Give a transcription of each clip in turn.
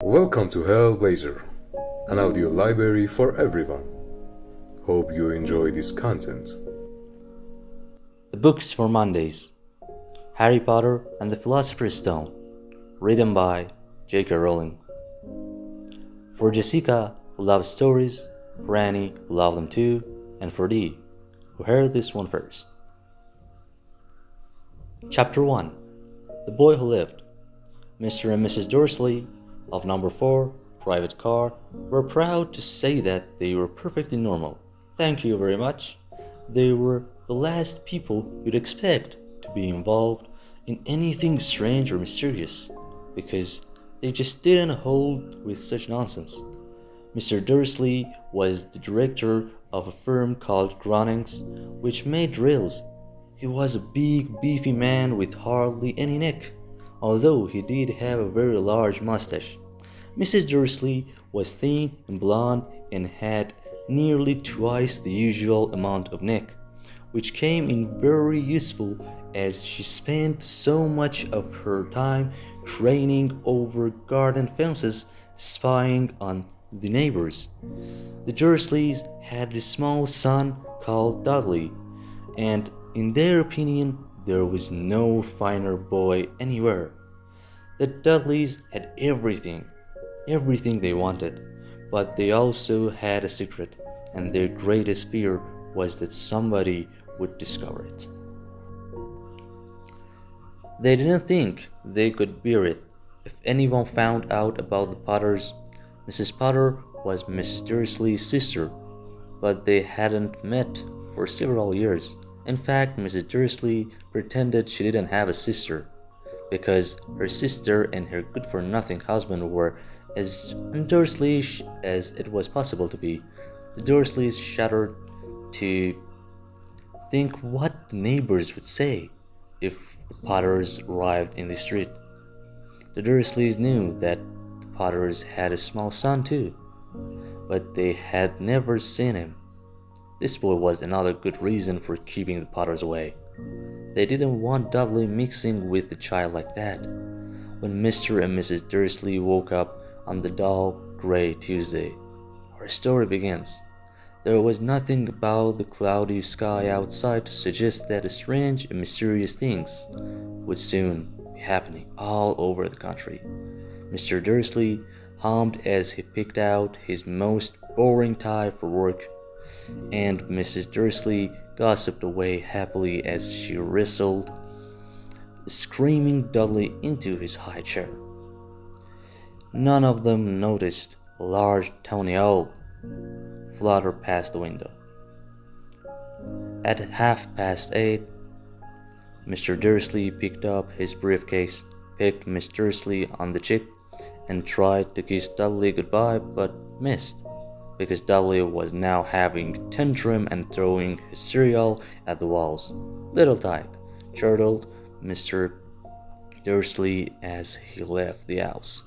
Welcome to Hellblazer, an audio library for everyone. Hope you enjoy this content. The Books for Mondays, Harry Potter and the Philosopher's Stone, written by j.k.rowling. For Jessica, who loves stories, for Annie, who loves them too, and for Dee, who heard this one first. Chapter 1. The Boy Who Lived. Mr. and Mrs. Dursley, of number 4, private car, were proud to say that they were perfectly normal. Thank you very much. They were the last people you'd expect to be involved in anything strange or mysterious, because they just didn't hold with such nonsense. Mr. Dursley was the director of a firm called Gronin's, which made drills. He was a big, beefy man with hardly any neck, although he did have a very large mustache. Mrs. Dursley was thin and blonde and had nearly twice the usual amount of neck, which came in very useful as she spent so much of her time craning over garden fences, spying on the neighbors. The Dursleys had a small son called Dudley, and in their opinion, there was no finer boy anywhere. The Dudleys had everything they wanted, but they also had a secret, and their greatest fear was that somebody would discover it. They didn't think they could bear it if anyone found out about the Potters. Mrs. Potter was Mrs. Dursley's sister, but they hadn't met for several years. In fact, Mrs. Dursley pretended she didn't have a sister, because her sister and her good-for-nothing husband were as un-Dursleyish as it was possible to be. The Dursleys shuddered to think what the neighbors would say if the Potters arrived in the street. The Dursleys knew that the Potters had a small son too, but they had never seen him. This boy was another good reason for keeping the Potters away. They didn't want Dudley mixing with a child like that. When Mr. and Mrs. Dursley woke up on the dull, gray Tuesday, our story begins. There was nothing about the cloudy sky outside to suggest that strange and mysterious things would soon be happening all over the country. Mr. Dursley hummed as he picked out his most boring tie for work, and Mrs. Dursley gossiped away happily as she wrestled screaming Dudley into his high chair. None of them noticed a large tawny owl flutter past the window. At 8:30, Mr. Dursley picked up his briefcase, picked Miss Dursley on the cheek, and tried to kiss Dudley goodbye, but missed, because Dudley was now having a tantrum and throwing his cereal at the walls. "Little tyke," chortled Mr. Dursley as he left the house.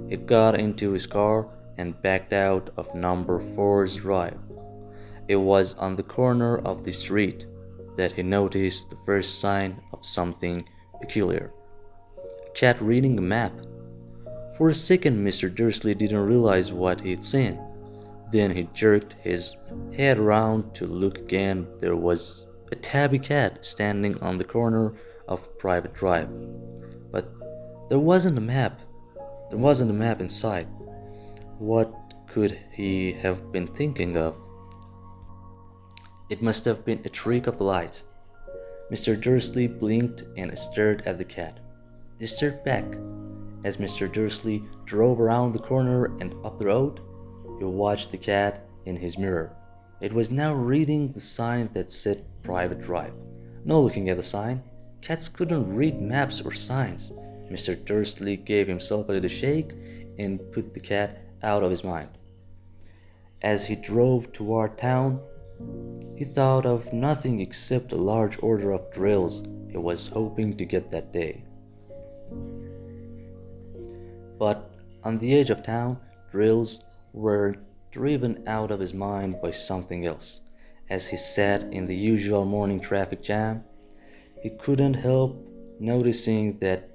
He got into his car and backed out of number 4's drive. It was on the corner of the street that he noticed the first sign of something peculiar. A cat reading a map. For a second, Mr. Dursley didn't realize what he'd seen. Then he jerked his head around to look again. There was a tabby cat standing on the corner of Private Drive. But there wasn't a map. There wasn't a map in sight. What could he have been thinking of? It must have been a trick of the light. Mr. Dursley blinked and stared at the cat. He stared back. As Mr. Dursley drove around the corner and up the road, he watched the cat in his mirror. It was now reading the sign that said Private Drive. No looking at the sign. Cats couldn't read maps or signs. Mr. Dursley gave himself a little shake and put the cat out of his mind. As he drove toward town, he thought of nothing except a large order of drills he was hoping to get that day. But on the edge of town, drills were driven out of his mind by something else. As he sat in the usual morning traffic jam, he couldn't help noticing that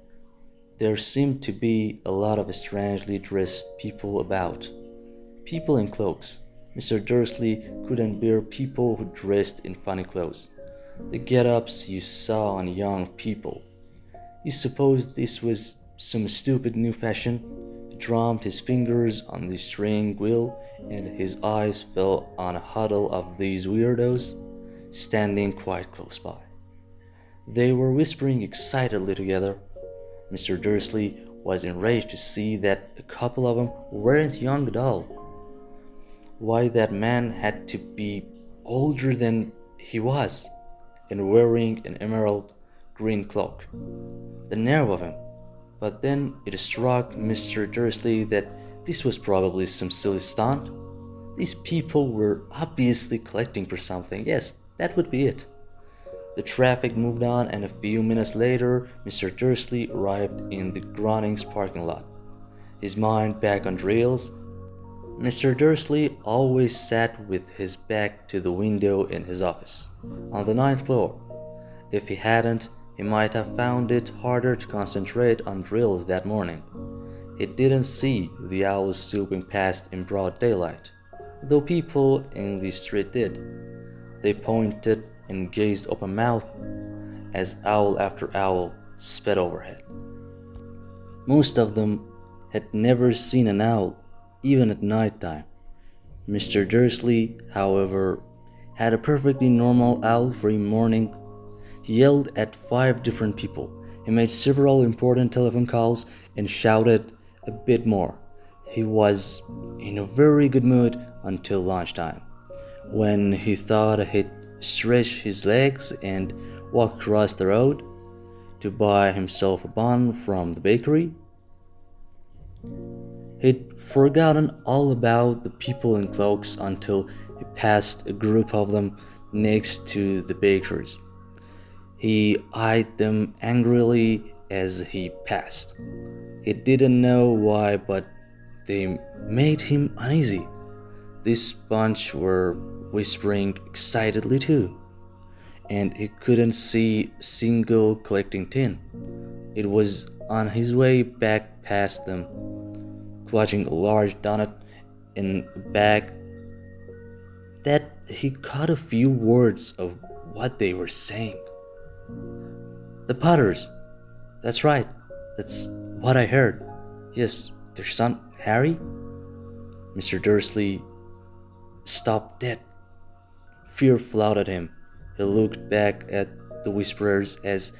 There seemed to be a lot of strangely dressed people about. People in cloaks. Mr. Dursley couldn't bear people who dressed in funny clothes. The get-ups you saw on young people. He supposed this was some stupid new fashion. He drummed his fingers on the steering wheel, and his eyes fell on a huddle of these weirdos standing quite close by. They were whispering excitedly together. Mr. Dursley was enraged to see that a couple of them weren't young at all. Why that man had to be older than he was, and wearing an emerald green cloak. The nerve of him. But then it struck Mr. Dursley that this was probably some silly stunt. These people were obviously collecting for something. Yes, that would be it. The traffic moved on, and a few minutes later, Mr. Dursley arrived in the Groening's parking lot. His mind back on rails. Mr. Dursley always sat with his back to the window in his office, on the ninth floor. If he hadn't, he might have found it harder to concentrate on drills that morning. He didn't see the owls swooping past in broad daylight, though people in the street did. They pointed and gazed open-mouthed as owl after owl sped overhead. Most of them had never seen an owl, even at night time. Mr. Dursley, however, had a perfectly normal owl-free morning. He yelled at 5 different people. He made several important telephone calls and shouted a bit more. He was in a very good mood until lunchtime, when he thought he'd stretch his legs and walk across the road to buy himself a bun from the bakery. He'd forgotten all about the people in cloaks until he passed a group of them next to the baker's. He eyed them angrily as he passed. He didn't know why, but they made him uneasy. This bunch were whispering excitedly too, and he couldn't see a single collecting tin. It was on his way back past them, clutching a large donut in a bag, that he caught a few words of what they were saying. The Potters. That's right. That's what I heard. Yes, their son Harry. Mr. Dursley stopped dead. Fear flooded him. He looked back at the whisperers as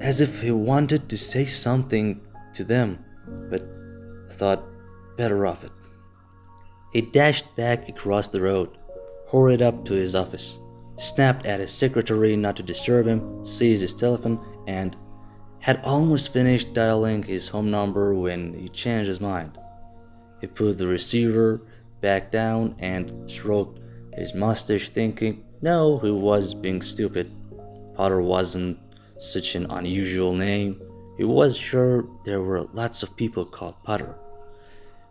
if he wanted to say something to them, but thought better of it. He dashed back across the road, hurried up to his office, snapped at his secretary not to disturb him, seized his telephone, and had almost finished dialing his home number when he changed his mind. He put the receiver back down and stroked his mustache, thinking, no, he was being stupid. Potter wasn't such an unusual name. He was sure there were lots of people called Potter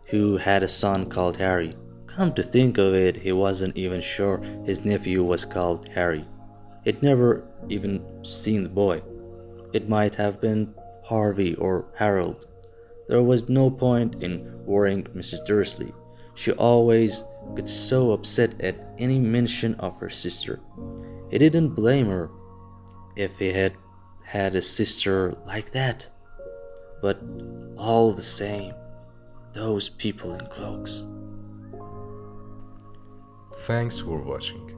who had a son called Harry. Come to think of it, he wasn't even sure his nephew was called Harry. He'd never even seen the boy. It might have been Harvey or Harold. There was no point in worrying Mrs. Dursley. She always got so upset at any mention of her sister. He didn't blame her if he had had a sister like that. But all the same, those people in cloaks. Thanks for watching.